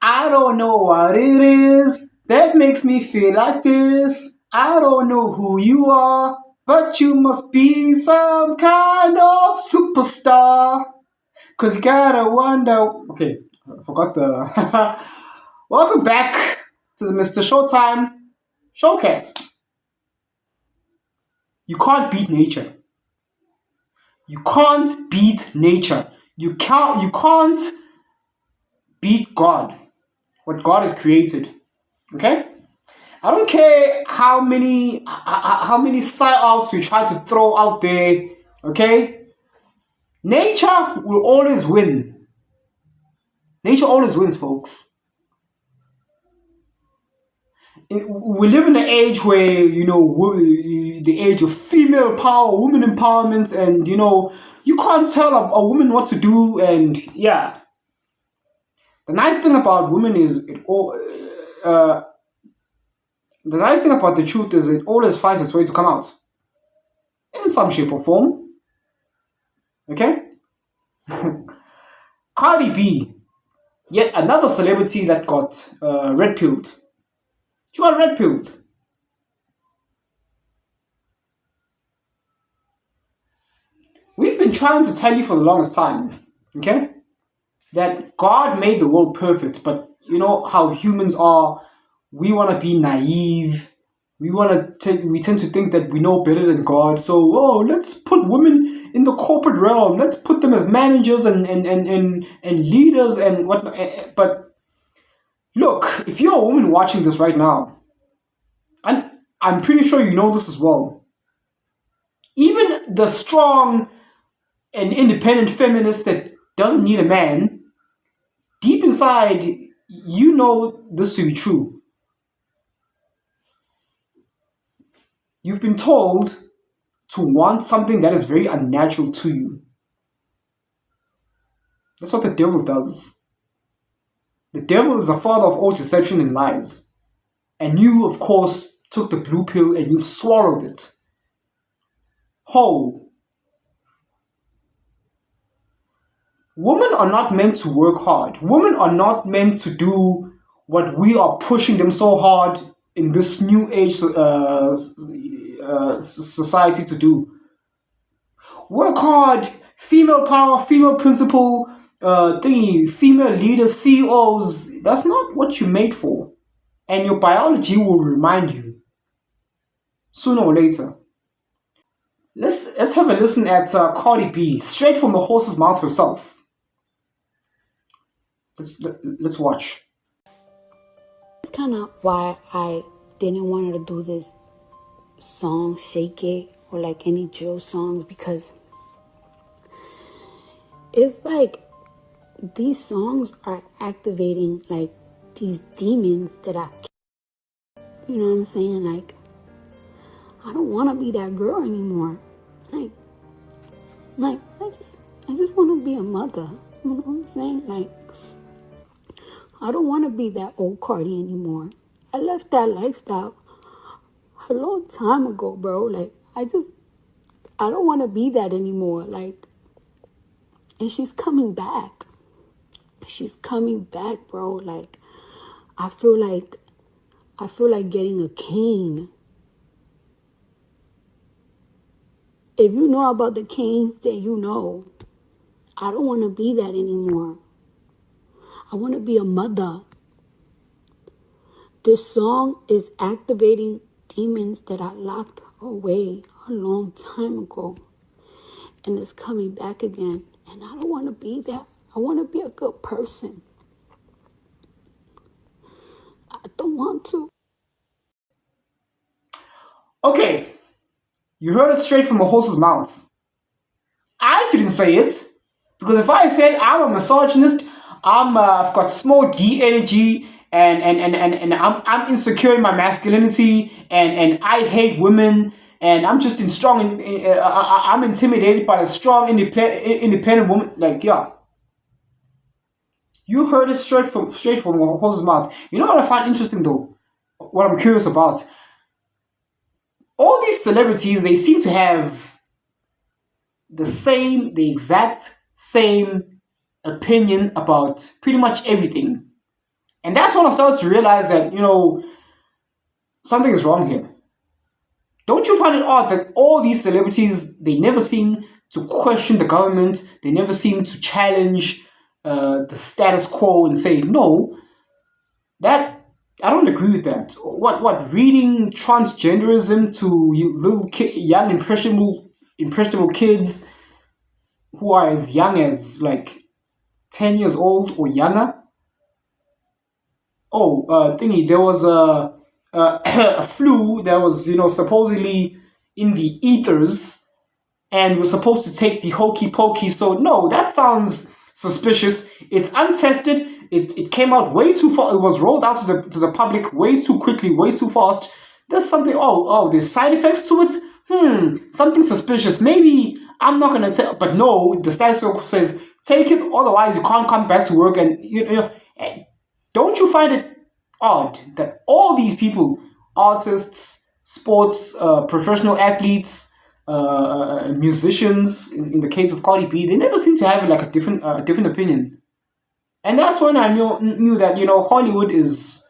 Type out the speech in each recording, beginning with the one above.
I don't know what it is that makes me feel like this. I don't know who you are, but you must be some kind of superstar. Cause you gotta wonder. Okay, I forgot the. Welcome back to the Mr. Showtime Showcast. You can't beat nature. You can't beat nature. You can't beat God. What God has created. Okay? I don't care how many psyops you try to throw out there, okay? Nature will always win. Nature always wins, folks. We live in an age where the age of female power, women empowerment, and you can't tell a woman what to do. And yeah, the nice thing about women is it all. Uh, the nice thing about the truth is it always finds its way to come out in some shape or form. Okay. Cardi B, yet another celebrity that got red-pilled. She got red-pilled. We've been trying to tell you for the longest time, okay, that God made the world perfect, but you know how humans are. We want to be naive. We tend to think that we know better than God. So, let's put women in the corporate realm. Let's put them as managers and leaders and whatnot. But look, if you're a woman watching this right now, and I'm pretty sure you know this as well, even the strong and independent feminist that doesn't need a man, deep inside, you know this to be true. You've been told to want something that is very unnatural to you. That's what the devil does. The devil is the father of all deception and lies. And you, of course, took the blue pill and you've swallowed it whole. Women are not meant to work hard. Women are not meant to do what we are pushing them so hard in this new age society to do. Work hard, female power, female principle, female leaders, CEOs. That's not what you're made for. And your biology will remind you sooner or later. Let's have a listen at Cardi B, straight from the horse's mouth herself. Let's watch. It's kind of why I didn't want her to do this song, Shake It, or like any drill songs, because it's like these songs are activating like these demons that you know what I'm saying? Like, I don't want to be that girl anymore. Like I just want to be a mother. You know what I'm saying? Like, I don't want to be that old Cardi anymore. I left that lifestyle a long time ago, bro. Like, I don't want to be that anymore. Like, and she's coming back. She's coming back, bro. Like, I feel like getting a cane. If you know about the canes, then you know. I don't want to be that anymore. I want to be a mother. This song is activating demons that I locked away a long time ago. And it's coming back again. And I don't want to be that. I want to be a good person. I don't want to. Okay, you heard it straight from the horse's mouth. I didn't say it because if I said I'm a misogynist, I've got small D energy, and I'm insecure in my masculinity, and I hate women, and I'm just I'm intimidated by a strong independent woman. Like, yeah, you heard it straight from the horse's mouth. You know what I find interesting though? What I'm curious about? All these celebrities, they seem to have the exact same opinion about pretty much everything. And that's when I started to realize that, something is wrong here. Don't you find it odd that all these celebrities, they never seem to question the government, they never seem to challenge the status quo and say, no, that I don't agree with that. What reading transgenderism to young impressionable kids who are as young as like 10 years old or younger? Oh, thingy, there was a flu that was, supposedly in the ethers and was supposed to take the hokey pokey. So, no, that sounds suspicious. It's untested. It came out way too far. It was rolled out to the public way too quickly, way too fast. There's something, there's side effects to it. Something suspicious. Maybe I'm not going to tell, but no, the status quo says take it, otherwise you can't come back to work. And, don't you find it odd that all these people, artists, sports, professional athletes, musicians, in the case of Cardi B, they never seem to have like a different opinion. And that's when I knew that, Hollywood is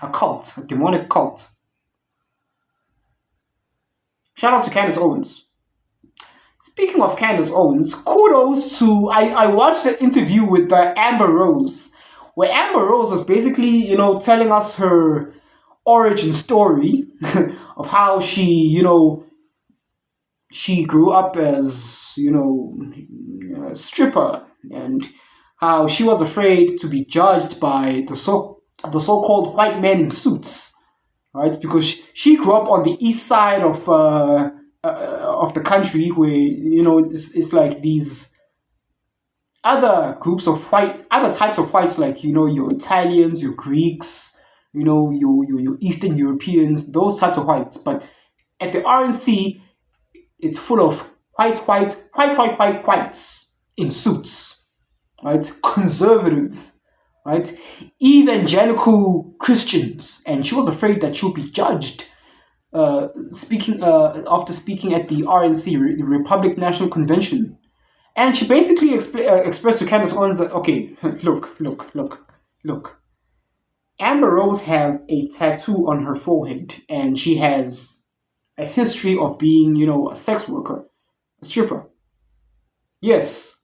a cult, a demonic cult. Shout out to Candace Owens. Speaking of Candace Owens, kudos to I watched the interview with Amber Rose, where Amber Rose was basically, telling us her origin story of how she grew up as, a stripper, and how she was afraid to be judged by the so-called white men in suits, right? Because she grew up on the east side of the country, where it's like these other types of whites, like your Italians, your Greeks, your Eastern Europeans, those types of whites. But at the RNC, it's full of whites in suits, right? Conservative, right? Evangelical Christians, and she was afraid that she'll be judged. After speaking at the RNC, the Republic National Convention, and she basically expressed to Candace Owens that, okay, look. Amber Rose has a tattoo on her forehead, and she has a history of being, a sex worker, a stripper. Yes,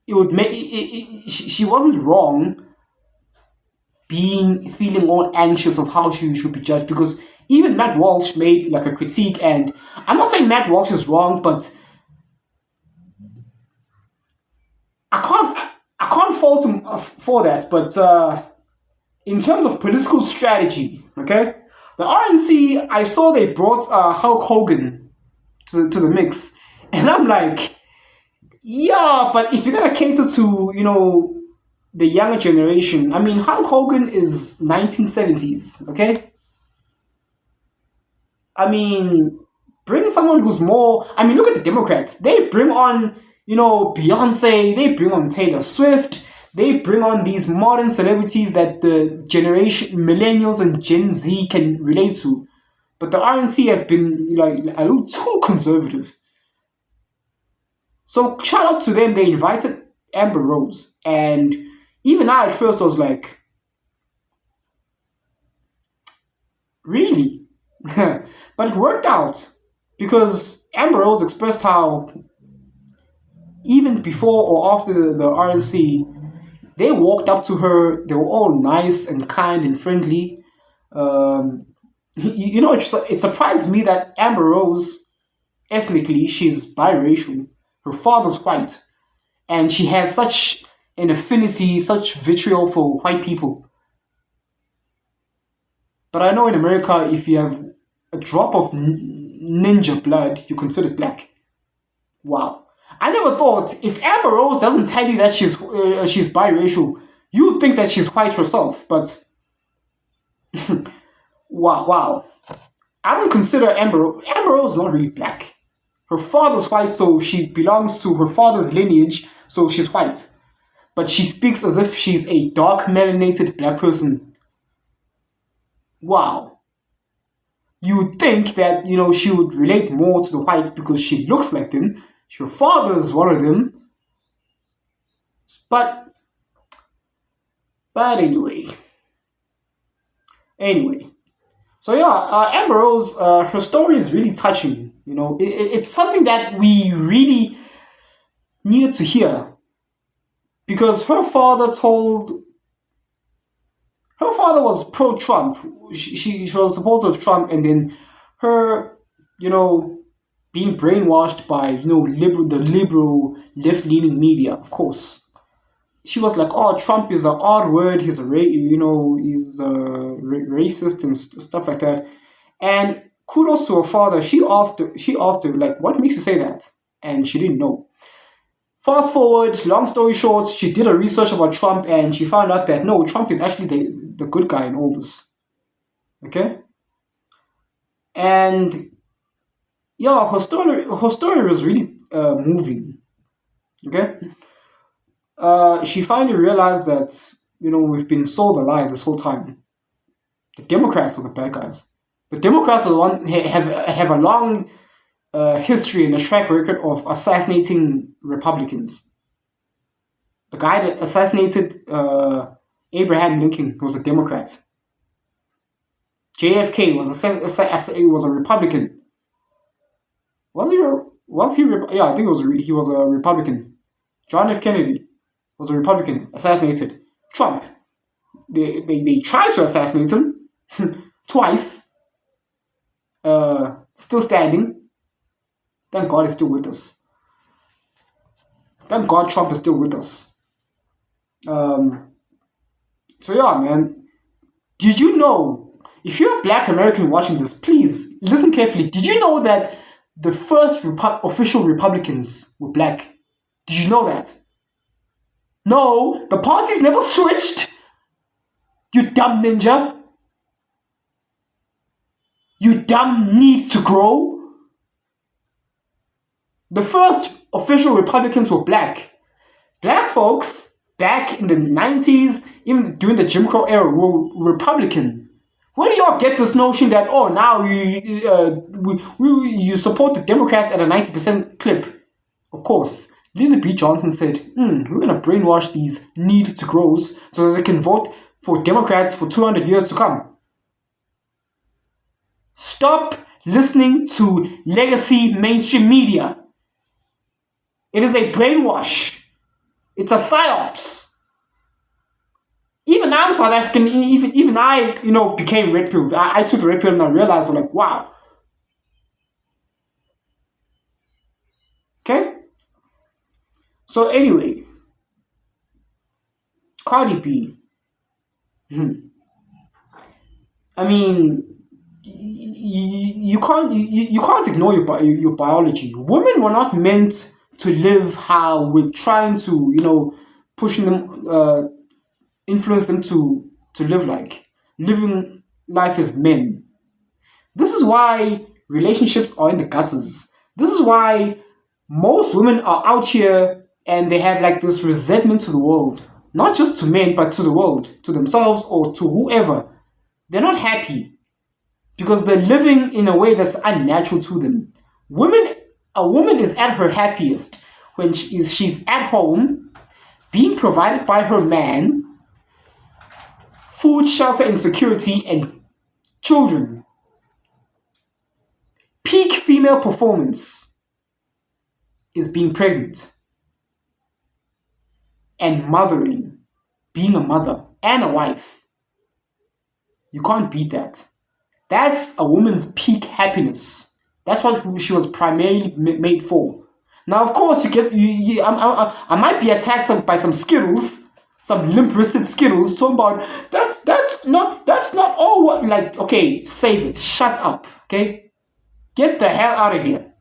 it would make she wasn't wrong feeling all anxious of how she should be judged, because even Matt Walsh made like a critique, and I'm not saying Matt Walsh is wrong, but I can't fault him for that. But in terms of political strategy, okay, the RNC, I saw they brought Hulk Hogan to the mix, and I'm like, yeah, but if you're gonna cater to the younger generation, I mean, Hulk Hogan is 1970s, okay. I mean, bring someone who's more. I mean, look at the Democrats. They bring on, Beyonce. They bring on Taylor Swift. They bring on these modern celebrities that the generation, millennials and Gen Z can relate to. But the RNC have been like a little too conservative. So shout out to them. They invited Amber Rose, and even I at first was like, really? But it worked out, because Amber Rose expressed how even before or after the RNC, they walked up to her. They were all nice and kind and friendly. It surprised me that Amber Rose, ethnically, she's biracial. Her father's white, and she has such an affinity, such vitriol for white people. But I know in America, if you have a drop of ninja blood, you consider black. Wow. I never thought, if Amber Rose doesn't tell you that she's biracial, you would think that she's white herself. But wow. I don't consider Amber Rose not really black. Her father's white, so she belongs to her father's lineage, so she's white. But she speaks as if she's a dark melanated black person. Wow. You would think that, she would relate more to the whites because she looks like them. Her father's one of them. But anyway, Anyway, so yeah, Amber Rose, her story is really touching. It's something that we really needed to hear because her father was pro-Trump. She was supportive of Trump, and then her, you know, being brainwashed by the liberal left-leaning media. Of course, she was like, "Oh, Trump is an odd word. He's he's racist and stuff like that." And kudos to her father. She asked her like, "What makes you say that?" And she didn't know. Fast forward, long story short, she did a research about Trump and she found out that no, Trump is actually the good guy in all this. Okay? And yeah, her story was really moving. Okay? She finally realized that, we've been sold a lie this whole time. The Democrats are the bad guys. The Democrats are the one have a long history and a track record of assassinating Republicans. The guy that assassinated Abraham Lincoln was a Democrat. JFK was a Republican. Was he? Yeah, I think he was a Republican. John F. Kennedy was a Republican. Assassinated. Trump. They tried to assassinate him twice. Still standing. Thank God he's still with us. Thank God Trump is still with us. So yeah, man. Did you know? If you're a Black American watching this, please listen carefully. Did you know that the first official Republicans were Black? Did you know that? No, the parties never switched. You dumb ninja. You dumb need to grow. The first official Republicans were Black. Black folks back in the 90s, even during the Jim Crow era, were Republican. Where do y'all get this notion that, oh, now you support the Democrats at a 90% clip? Of course, Lyndon B. Johnson said, we're going to brainwash these need to grows so that they can vote for Democrats for 200 years to come. Stop listening to legacy mainstream media. It is a brainwash. It's a psyops. Even I'm South African. Even I, became Redpilled. I took the Redpilled and I realized, I'm like, wow. Okay. So anyway, Cardi B. I mean, you can't ignore your biology. Women were not meant to live how we're trying to, pushing them, influence them to live like living life as men. This is why relationships are in the gutters. This is why most women are out here and they have like this resentment to the world, not just to men, but to the world, to themselves or to whoever. They're not happy because they're living in a way that's unnatural to them. A woman is at her happiest when she's at home, being provided by her man, food, shelter, and security, and children. Peak female performance is being pregnant and mothering, being a mother and a wife. You can't beat that. That's a woman's peak happiness. That's what she was primarily made for. Now, of course, I might be attacked by some Skittles, some limp-wristed Skittles, talking about that's not all what, like, okay, save it, shut up, okay? Get the hell out of here.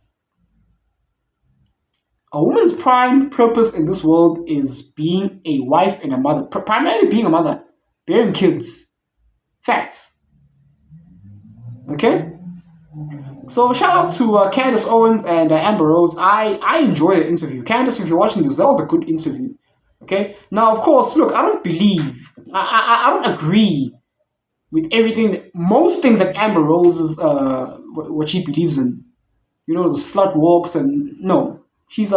A woman's prime purpose in this world is being a wife and a mother, primarily being a mother, bearing kids. Facts. Okay? So shout out to Candace Owens and Amber Rose. I enjoyed the interview. Candace, if you're watching this, that was a good interview. Okay? Now, of course, look, I don't agree with everything, most things that Amber Rose's, what she believes in. The slut walks and, no. She's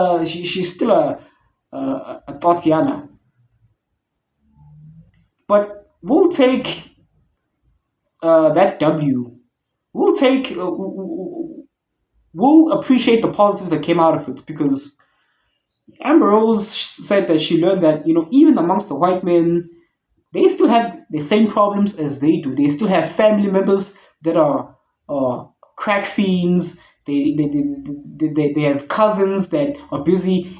still a Tatiana. But we'll take that W. We'll take, we'll appreciate the positives that came out of it, because Amber Rose said that she learned that, even amongst the white men, they still have the same problems as they do. They still have family members that are crack fiends. They have cousins that are busy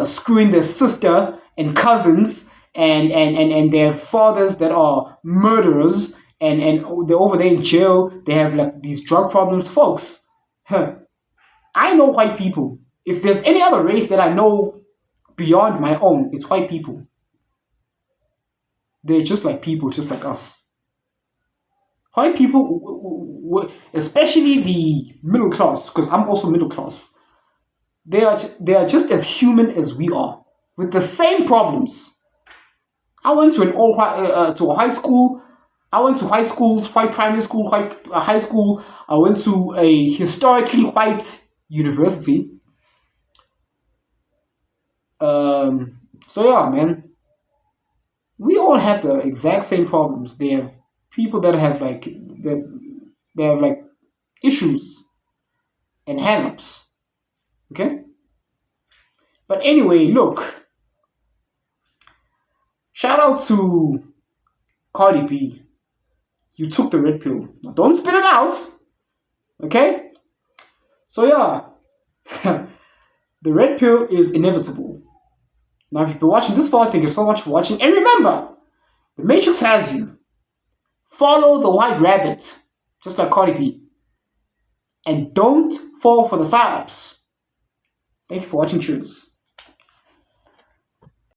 screwing their sister and cousins, and they have fathers that are murderers, and they're over there in jail. They have like these drug problems, folks. Huh. I know white people. If there's any other race that I know beyond my own, it's white people. They're just like people, just like us. White people, especially the middle class, because I'm also middle class, they are just as human as we are, with the same problems. I went to an all white to a high school. I went to high schools, white primary school, white high school. I went to a historically white university. So yeah, man, we all have the exact same problems. They have people that have like they have like issues and hang-ups. Okay? But anyway, look. Shout out to Cardi B. You took the red pill. Now don't spit it out. Okay? So yeah. The red pill is inevitable. Now if you've been watching this far, thank you so much for watching. And remember, the Matrix has you. Follow the white rabbit, just like Cardi B. And don't fall for the psyops. Thank you for watching. Cheers.